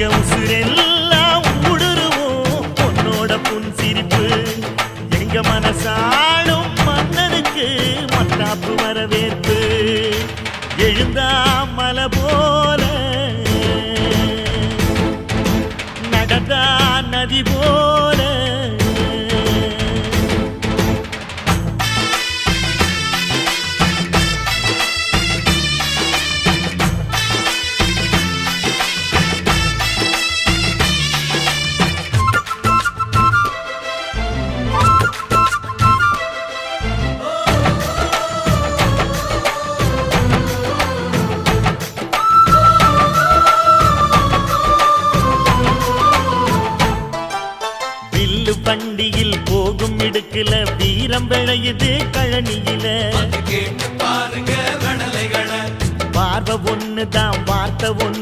எங்க உசுரெல்லாம் ஊடுருவோம் உன்னோட புன் சிரிப்பு எங்க மனசாளும் மன்னனுக்கு மத்தாப்பு வரவேற்பு எழுந்தா மலை போல நடந்தா நதி போல வண்டியில் போகும் இடுக்குல வீரம் விளையுது கழனியில பாருங்க பார்வை ஒண்ணுதான் வார்த்தை ஒண்ணு